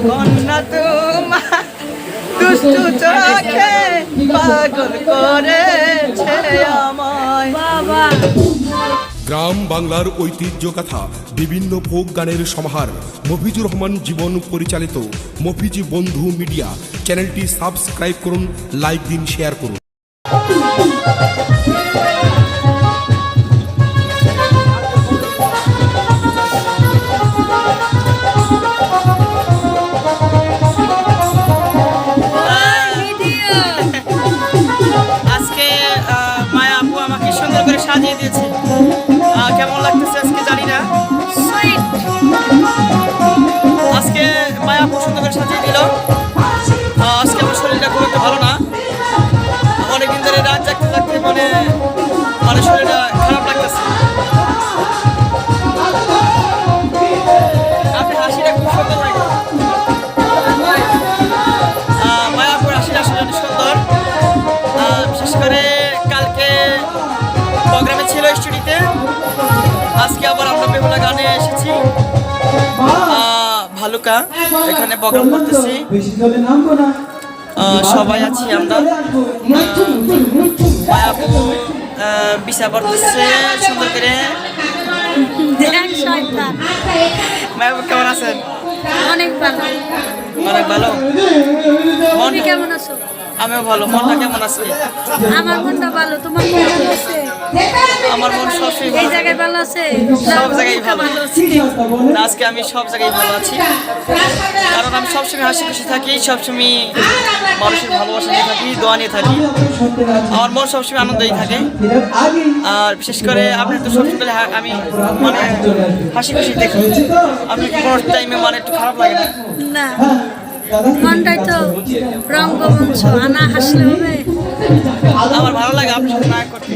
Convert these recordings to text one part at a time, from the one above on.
কন্যা তোমার দুষ্টু চোখে পাগল করেছে আমায়। গ্রাম বাংলার ঐতিহ্য কথা, বিভিন্ন ফোক গানের সমাহার। মফিজুর রহমান জীবন পরিচালিত মফিজি বন্ধু মিডিয়া চ্যানেলটি সাবস্ক্রাইব করুন, লাইক দিন, শেয়ার করুন। আজকে মায়া আপু আমাকে সুন্দর করে সাজিয়ে দিয়েছে, কেমন লাগতেছে আজকে জানি না। আজকে মায়া আপু সুন্দর করে সাজিয়ে দিল। আজকে আমার শরীরটা খুব একটা ভালো না, অনেকদিন ধরে রাত জাগতে জাগতে মানে শরীরটা খারাপ লাগতেছে। আপনি হাসিটা খুব সুন্দর লাগে, মায়া আপুর হাসিটা আসলে অনেক সুন্দর। বিশেষ করে কালকে প্রোগ্রামে ছিল স্টুডিওতে, আজকে আবার আমরা বেহুলা গানে এসেছি ভালুকা, এখানে প্রোগ্রাম করতেছি, সবাই আছি আমরা। মায়া আপু বিচার করতেছে সুন্দর করে। মায়া আপু কেমন আছেন? অনেক ভালো। অনেক ভালো। তুমি কেমন আছো? আমিও ভালো। মনটা কেমন আছে? আমার মনটা ভালো। তোমার মন কেমন আছে? আমার মন সবসময় এই জায়গায় ভালো আছে? সব জায়গায় ভালো আছি। আজকে আমি সব জায়গায় ভালো আছি, কারণ আমি সবসময় হাসি খুশি থাকি, সবসময় মানুষের ভালোবাসা নিয়ে থাকি, দোয়া নিয়ে থাকি। আমার মন সবসময় আনন্দই থাকে। আর বিশেষ করে আপনি তো সবসময় আমি মানে হাসি খুশি দেখি, আপনি কি কোনো টাইমে মানে একটু খারাপ লাগে না? না, মনটাই তো রঙ্গমঞ্চ, না হাসলে হবে? আমার ভালো লাগে আপনার সাথে নায়ক করতে।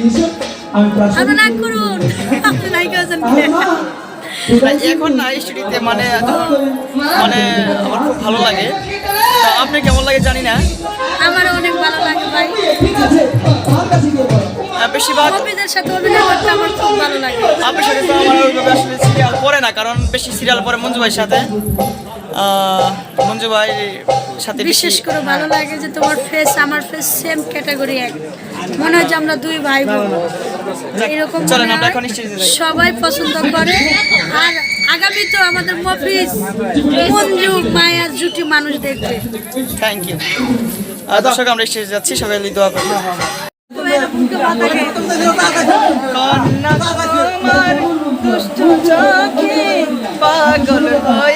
আপনি না করুন, আপনি নাই করেছেন। এখন না স্টুডিওতে মানে আমার খুব ভালো লাগে। তো আপনি কেমন লাগে জানি না, আমারও অনেক ভালো লাগে ভাই। বেশিরভাগ কবিদের সাথে অভিনয় করতে আমার খুব ভালো লাগে। আপনার সাথে তো আমার ওইভাবে আসলে সিরিয়াল পড়ে না, কারণ বেশি সিরিয়াল পড়ে মঞ্জু ভাইয়ের সাথে। মঞ্জু ভাই সাথে বিশেষ করে ভালো লাগে যে তোমার ফেস আমার ফেস সেম ক্যাটাগরি, এক মনে হয় যে আমরা দুই ভাই বোন এরকম। চলেন আমরা এখন স্টেজে যাই। সবাই পছন্দ করে। আর আগামী তো আমাদের মফিজ মঞ্জু মায়ার জুটি মানুষ দেখবে। Thank you. দর্শক আমরা স্টেজে যাচ্ছি, সবাই দোয়া করুন। কন্যা তোমার দুষ্টু চোখে পাগল হয়ে